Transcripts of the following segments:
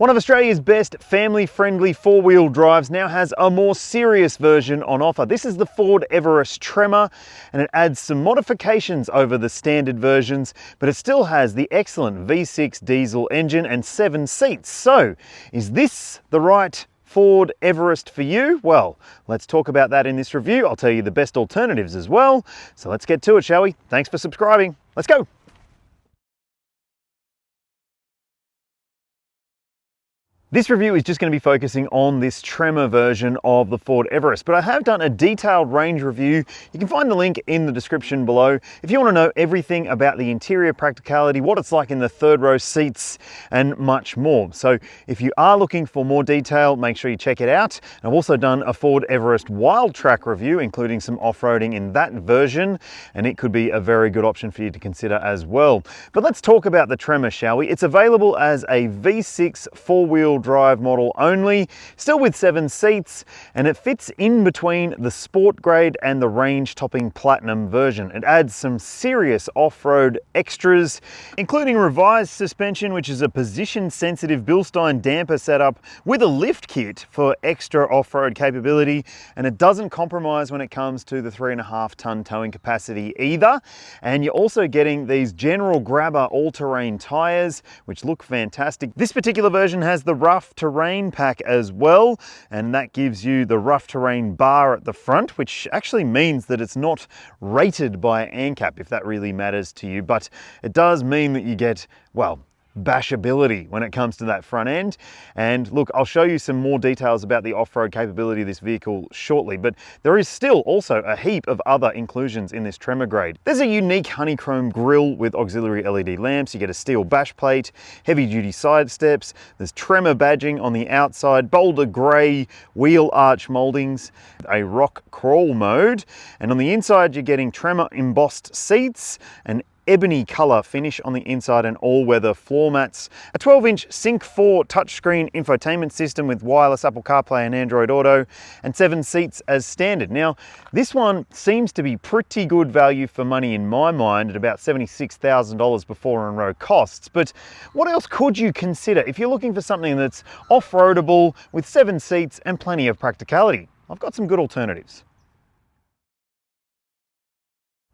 One of Australia's best family-friendly four-wheel drives now has a more serious version on offer. This is the Ford Everest Tremor, and it adds some modifications over the standard versions, but it still has the excellent V6 diesel engine and 7 seats. So, is this the right Ford Everest for you? Well, let's talk about that in this review. I'll tell you the best alternatives as well. So let's get to it, shall we? Thanks for subscribing. Let's go. This review is just going to be focusing on this Tremor version of the Ford Everest, but I have done a detailed range review. You can find the link in the description below if you want to know everything about the interior practicality, what it's like in the third row seats, and much more. So if you are looking for more detail, make sure you check it out. I've also done a Ford Everest Wild Track review, including some off-roading in that version, and it could be a very good option for you to consider as well. But let's talk about the Tremor, shall we? It's available as a V6 four-wheel drive model only, still with 7 seats, and it fits in between the sport grade and the range topping platinum version. It adds some serious off-road extras, including revised suspension, which is a position sensitive Bilstein damper setup with a lift kit for extra off-road capability, and it doesn't compromise when it comes to the 3.5 ton towing capacity either. And you're also getting these general grabber all-terrain tires, which look fantastic. This particular version has the rough terrain pack as well, and that gives you the rough terrain bar at the front, which actually means that it's not rated by ANCAP, if that really matters to you, but it does mean that you get, well, bashability when it comes to that front end. And look, I'll show you some more details about the off-road capability of this vehicle shortly, but there is still also a heap of other inclusions in this Tremor grade. There's a unique honeycomb grille with auxiliary LED lamps, you get a steel bash plate, heavy duty side steps, there's Tremor badging on the outside, boulder grey wheel arch moldings, a rock crawl mode, and on the inside you're getting Tremor embossed seats, an ebony color finish on the inside, and all-weather floor mats, a 12-inch Sync 4 touchscreen infotainment system with wireless Apple CarPlay and Android Auto, and 7 seats as standard. Now, this one seems to be pretty good value for money in my mind at about $76,000 before on-road costs, but what else could you consider if you're looking for something that's off-roadable with 7 seats and plenty of practicality? I've got some good alternatives.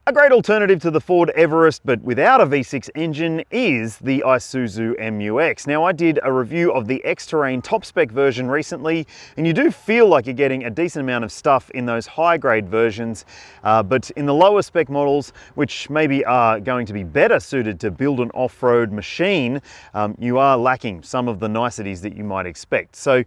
A great alternative to the Ford Everest, but without a V6 engine, is the Isuzu MU-X. Now, I did a review of the X-Terrain top spec version recently, and you do feel like you're getting a decent amount of stuff in those high grade versions, but in the lower spec models, which maybe are going to be better suited to build an off-road machine, you are lacking some of the niceties that you might expect. So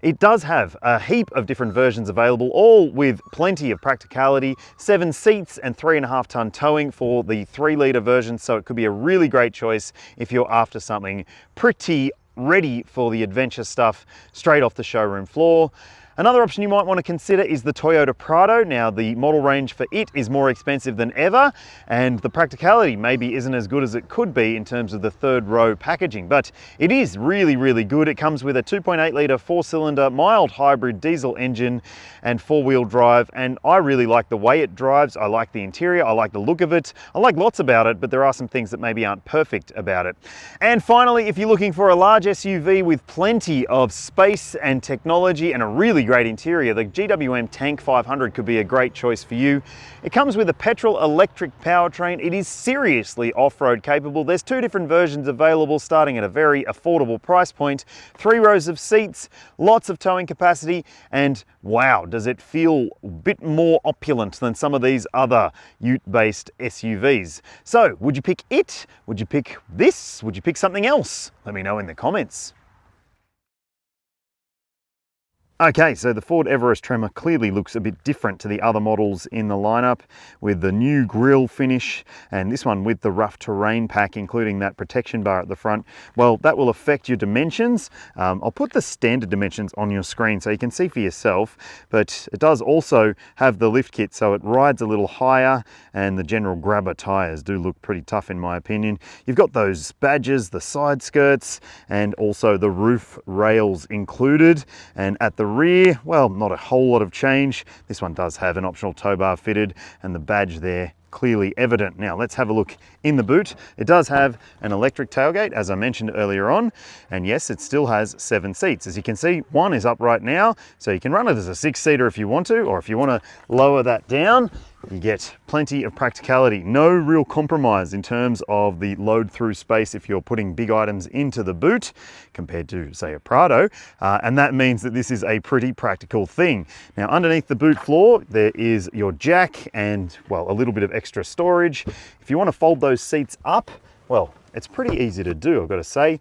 it does have a heap of different versions available, all with plenty of practicality, 7 seats and 3.5 ton towing for the 3-litre version, so it could be a really great choice if you're after something pretty ready for the adventure stuff straight off the showroom floor. Another option you might want to consider is the Toyota Prado. Now, the model range for it is more expensive than ever, and the practicality maybe isn't as good as it could be in terms of the third row packaging, but it is really, really good. It comes with a 2.8 litre 4-cylinder mild hybrid diesel engine and 4-wheel drive, and I really like the way it drives. I like the interior, I like the look of it, I like lots about it, but there are some things that maybe aren't perfect about it. And finally, if you're looking for a large SUV with plenty of space and technology and a really great interior, the GWM Tank 500 could be a great choice for you. It comes with a petrol electric powertrain. It is seriously off-road capable. There's 2 different versions available starting at a very affordable price point, 3 rows of seats, lots of towing capacity, and wow, does it feel a bit more opulent than some of these other ute-based SUVs. So, would you pick it? Would you pick this? Would you pick something else? Let me know in the comments. Okay, so the Ford Everest Tremor clearly looks a bit different to the other models in the lineup, with the new grille finish and this one with the rough terrain pack, including that protection bar at the front. Well, that will affect your dimensions. I'll put the standard dimensions on your screen so you can see for yourself, but it does also have the lift kit, so it rides a little higher, and the general grabber tires do look pretty tough in my opinion. You've got those badges, the side skirts, and also the roof rails included, and at the rear, well, not a whole lot of change. This one does have an optional tow bar fitted, and the badge there clearly evident. Now let's have a look in the boot. It does have an electric tailgate, as I mentioned earlier on, and yes, it still has 7 seats. As you can see, one is up right now, so you can run it as a 6-seater if you want to, or if you want to lower that down, you get plenty of practicality. No real compromise in terms of the load through space if you're putting big items into the boot compared to, say, a Prado. And that means that this is a pretty practical thing. Now, underneath the boot floor, there is your jack and, well, a little bit of extra storage. If you want to fold those seats up, well, it's pretty easy to do, I've got to say.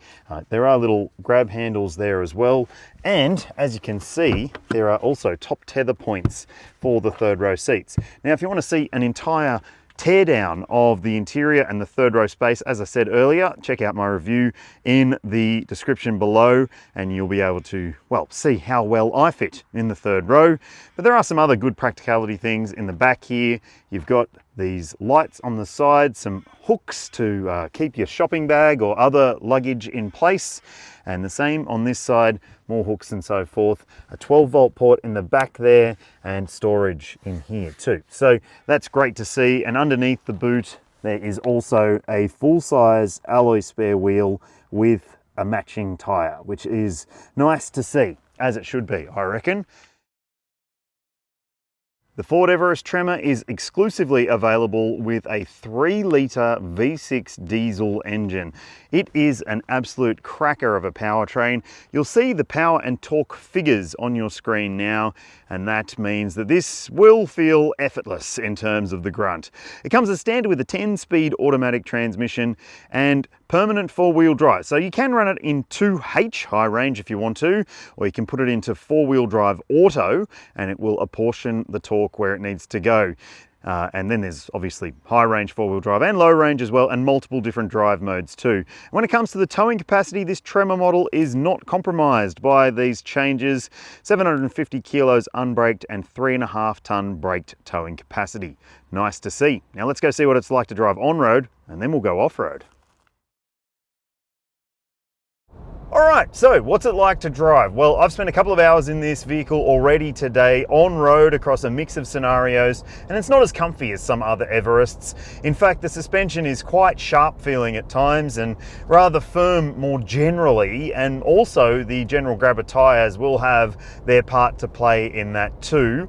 There are little grab handles there as well. And as you can see, there are also top tether points for the third row seats. Now, if you want to see an entire teardown of the interior and the third row space, as I said earlier, check out my review in the description below and you'll be able to, well, see how well I fit in the third row. But there are some other good practicality things in the back here. You've got these lights on the side, some hooks to keep your shopping bag or other luggage in place. And the same on this side, more hooks and so forth. A 12-volt port in the back there and storage in here too. So that's great to see. And underneath the boot, there is also a full-size alloy spare wheel with a matching tyre, which is nice to see, as it should be, I reckon. The Ford Everest Tremor is exclusively available with a 3-litre V6 diesel engine. It is an absolute cracker of a powertrain. You'll see the power and torque figures on your screen now, and that means that this will feel effortless in terms of the grunt. It comes as standard with a 10-speed automatic transmission and permanent 4-wheel drive. So you can run it in 2H high range if you want to, or you can put it into 4-wheel drive auto and it will apportion the torque where it needs to go. And then there's obviously high range 4-wheel drive and low range as well, and multiple different drive modes too. When it comes to the towing capacity, this Tremor model is not compromised by these changes. 750 kilos unbraked and 3.5 ton braked towing capacity. Nice to see. Now let's go see what it's like to drive on-road and then we'll go off-road. All right, so what's it like to drive? Well, I've spent a couple of hours in this vehicle already today on road across a mix of scenarios, and it's not as comfy as some other Everests. In fact, the suspension is quite sharp feeling at times and rather firm more generally, and also the general grabber tyres will have their part to play in that too.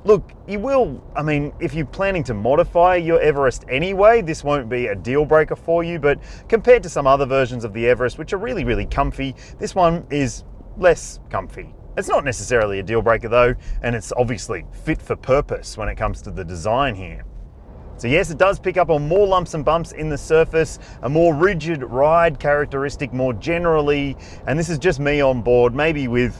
Look, you will, I mean, if you're planning to modify your Everest anyway, this won't be a deal breaker for you, but compared to some other versions of the Everest, which are really, really comfy, this one is less comfy. It's not necessarily a deal breaker though, and it's obviously fit for purpose when it comes to the design here. So yes, it does pick up on more lumps and bumps in the surface, a more rigid ride characteristic more generally, and this is just me on board. Maybe with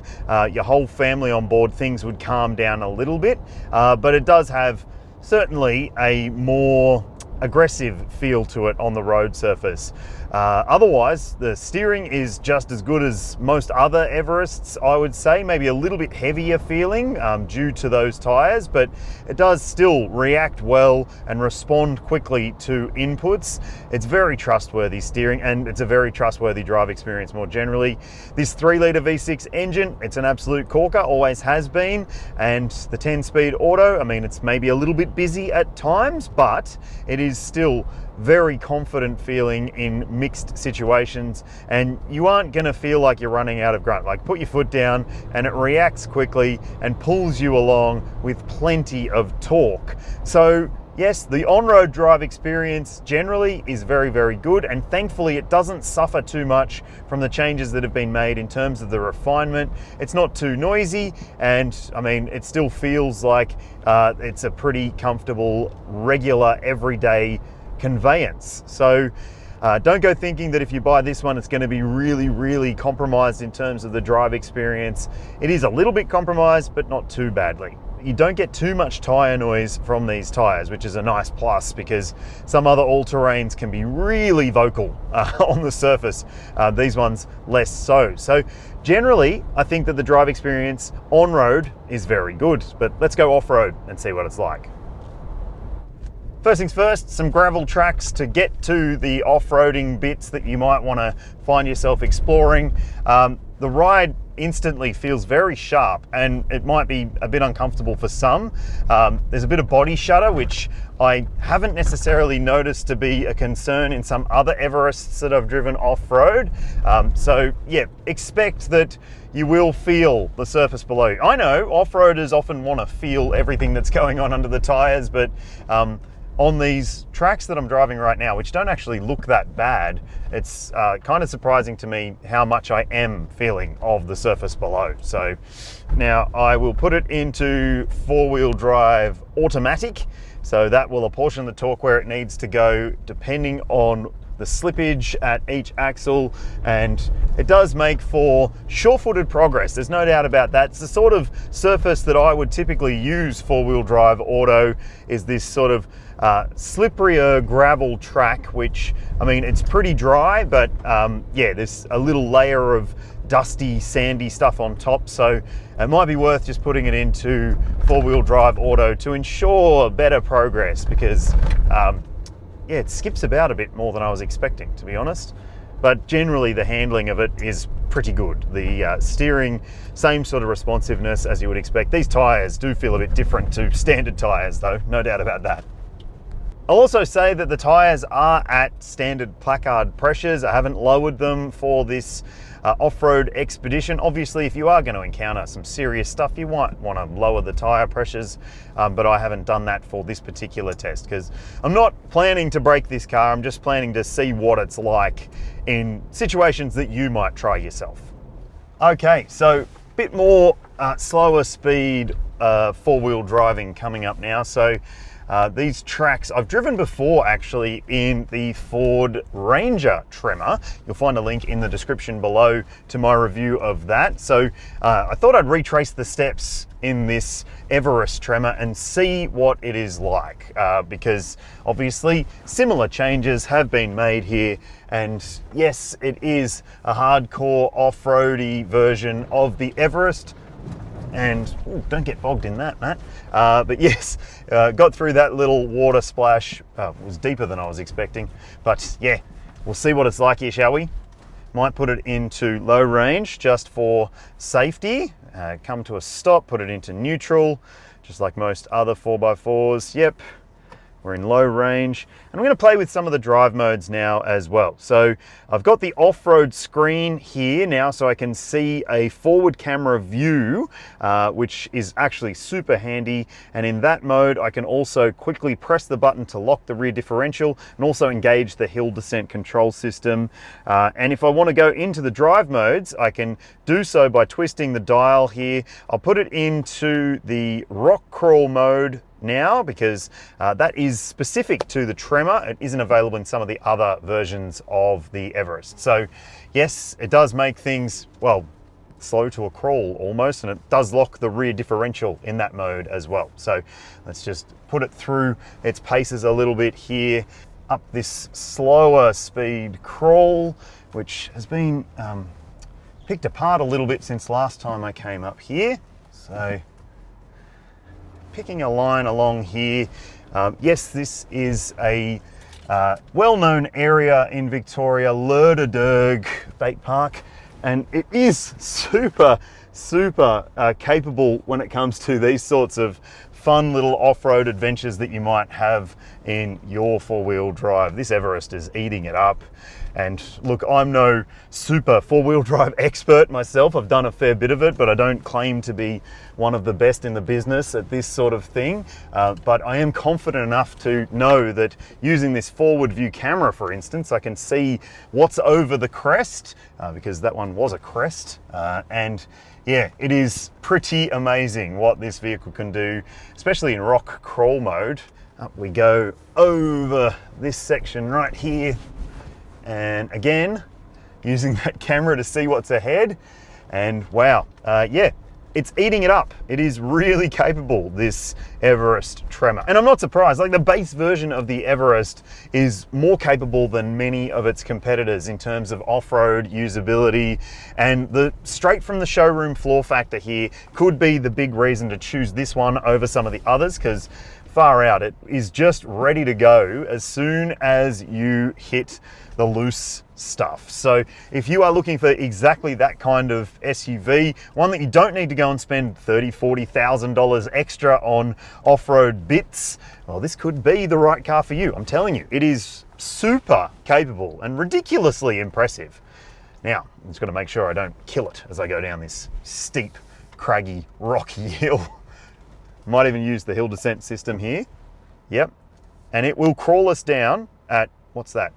your whole family on board, things would calm down a little bit, but it does have certainly a more aggressive feel to it on the road surface. Otherwise, the steering is just as good as most other Everests, I would say. Maybe a little bit heavier feeling due to those tyres, but it does still react well and respond quickly to inputs. It's very trustworthy steering, and it's a very trustworthy drive experience more generally. This 3-litre V6 engine, it's an absolute corker, always has been, and the 10-speed auto, I mean, it's maybe a little bit busy at times, but it is still very confident feeling in mixed situations, and you aren't going to feel like you're running out of grunt. Like, put your foot down and it reacts quickly and pulls you along with plenty of torque. So yes, the on-road drive experience generally is very, very good, and thankfully it doesn't suffer too much from the changes that have been made in terms of the refinement. It's not too noisy, and I mean, it still feels like it's a pretty comfortable, regular, everyday conveyance. So don't go thinking that if you buy this one, it's going to be really, really compromised in terms of the drive experience. It is a little bit compromised, but not too badly. You don't get too much tyre noise from these tyres, which is a nice plus, because some other all-terrains can be really vocal on the surface. These ones less so. So generally, I think that the drive experience on-road is very good, but let's go off-road and see what it's like. First things first, some gravel tracks to get to the off-roading bits that you might want to find yourself exploring. the ride instantly feels very sharp, and it might be a bit uncomfortable for some. There's a bit of body shudder, which I haven't necessarily noticed to be a concern in some other Everests that I've driven off-road. So yeah, expect that you will feel the surface below you. I know off-roaders often want to feel everything that's going on under the tires, but on these tracks that I'm driving right now, which don't actually look that bad, it's kind of surprising to me how much I am feeling of the surface below. So now I will put it into four-wheel drive automatic, so that will apportion the torque where it needs to go depending on the slippage at each axle, and it does make for sure-footed progress. There's no doubt about that. It's the sort of surface that I would typically use four-wheel drive auto, is this sort of slipperier gravel track, which, I mean, it's pretty dry, but yeah, there's a little layer of dusty, sandy stuff on top, so it might be worth just putting it into four-wheel drive auto to ensure better progress, because yeah, it skips about a bit more than I was expecting, to be honest. But generally the handling of it is pretty good. The steering, same sort of responsiveness as you would expect. These tyres do feel a bit different to standard tyres though, no doubt about that. I'll also say that the tyres are at standard placard pressures. I haven't lowered them for this off-road expedition. Obviously, if you are going to encounter some serious stuff, you might want to lower the tyre pressures, but I haven't done that for this particular test because I'm not planning to break this car. I'm just planning to see what it's like in situations that you might try yourself. Okay, so a bit more slower speed four-wheel driving coming up now. So these tracks I've driven before actually in the Ford Ranger Tremor. You'll find a link in the description below to my review of that. So I thought I'd retrace the steps in this Everest Tremor and see what it is like, because obviously similar changes have been made here, and yes, it is a hardcore off-roady version of the Everest. And ooh, don't get bogged in that, Matt. But yes, got through that little water splash. It was deeper than I was expecting, but yeah, we'll see what it's like here, shall we? Might put it into low range just for safety. Come to a stop, put it into neutral, just like most other 4x4s. Yep, we're in low range. And I'm going to play with some of the drive modes now as well. So I've got the off-road screen here now, so I can see a forward camera view, which is actually super handy. And in that mode, I can also quickly press the button to lock the rear differential and also engage the hill descent control system. And if I want to go into the drive modes, I can do so by twisting the dial here. I'll put it into the rock crawl mode now, because that is specific to the Tremor. It isn't available in some of the other versions of the Everest. So yes, it does make things, well, slow to a crawl almost, and it does lock the rear differential in that mode as well. So let's just put it through its paces a little bit here, up this slower speed crawl, which has been picked apart a little bit since last time I came up here. So picking a line along here. Yes, this is a well-known area in Victoria, Lerderderg Bait Park, and it is super capable when it comes to these sorts of fun little off-road adventures that you might have in your four-wheel drive. This Everest is eating it up. And look, I'm no super four-wheel drive expert myself. I've done a fair bit of it, but I don't claim to be one of the best in the business at this sort of thing. But I am confident enough to know that using this forward view camera, for instance, I can see what's over the crest, because that one was a crest. And yeah, it is pretty amazing what this vehicle can do, especially in rock crawl mode. Up we go over this section right here. And again, using that camera to see what's ahead. And wow, yeah, it's eating it up. It is really capable, this Everest Tremor. And I'm not surprised, like the base version of the Everest is more capable than many of its competitors in terms of off-road usability. And the straight from the showroom floor factor here could be the big reason to choose this one over some of the others, because far out. It is just ready to go as soon as you hit the loose stuff. So if you are looking for exactly that kind of SUV, one that you don't need to go and spend $30,000, $40,000 extra on off-road bits, well, this could be the right car for you. I'm telling you, it is super capable and ridiculously impressive. Now, I'm just going to make sure I don't kill it as I go down this steep, craggy, rocky hill. Might even use the hill descent system here. Yep. And it will crawl us down at, what's that?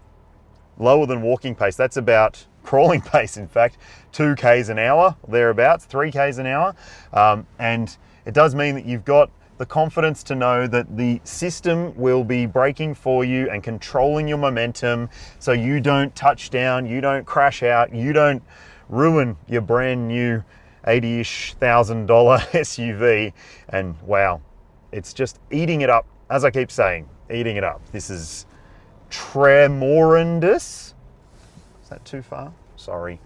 Lower than walking pace. That's about crawling pace, in fact, 2 k's an hour, thereabouts, 3 k's an hour. And it does mean that you've got the confidence to know that the system will be braking for you and controlling your momentum so you don't touch down, you don't crash out, you don't ruin your brand new $80,000 SUV. And wow, it's just eating it up. As I keep saying, eating it up. This is tremendous. Is that too far? Sorry.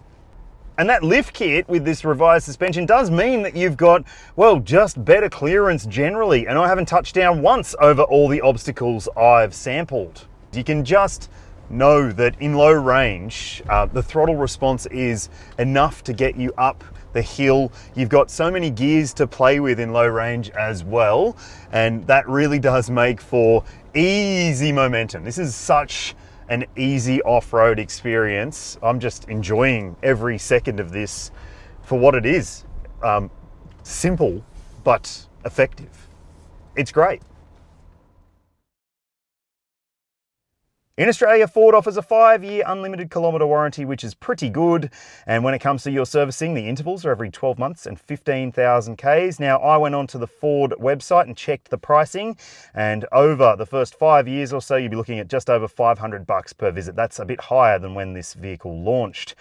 And that lift kit with this revised suspension does mean that you've got, well, just better clearance generally. And I haven't touched down once over all the obstacles I've sampled. You can just know that in low range, the throttle response is enough to get you up the hill. You've got so many gears to play with in low range as well. And that really does make for easy momentum. This is such an easy off-road experience. I'm just enjoying every second of this for what it is. Simple, but effective. It's great. In Australia, Ford offers a 5-year unlimited kilometre warranty, which is pretty good. And when it comes to your servicing, the intervals are every 12 months and 15,000 Ks. Now, I went onto the Ford website and checked the pricing, and over the first 5 years or so, you'll be looking at just over $500 per visit. That's a bit higher than when this vehicle launched.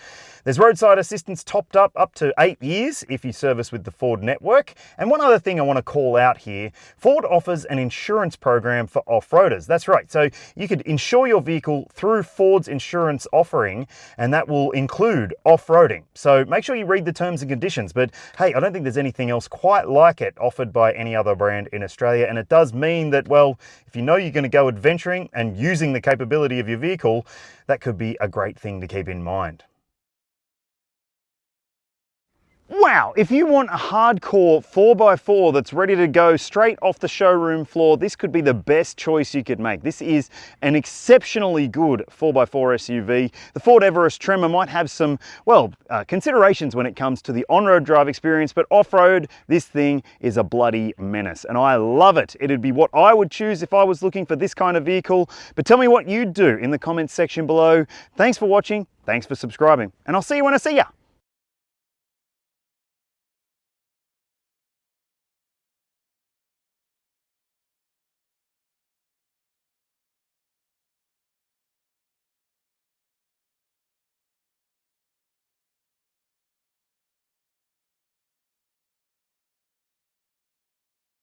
There's roadside assistance topped up to 8 years if you service with the Ford network. And one other thing I want to call out here, Ford offers an insurance program for off-roaders. That's right. So you could insure your vehicle through Ford's insurance offering, and that will include off-roading. So make sure you read the terms and conditions. But hey, I don't think there's anything else quite like it offered by any other brand in Australia. And it does mean that, well, if you know you're going to go adventuring and using the capability of your vehicle, that could be a great thing to keep in mind. Wow, if you want a hardcore 4x4 that's ready to go straight off the showroom floor, this could be the best choice you could make. This is an exceptionally good 4x4 SUV. The Ford Everest Tremor might have some, well, considerations when it comes to the on-road drive experience, but off-road, this thing is a bloody menace, and I love it. It'd be what I would choose if I was looking for this kind of vehicle, but tell me what you'd do in the comments section below. Thanks for watching, thanks for subscribing, and I'll see you when I see ya.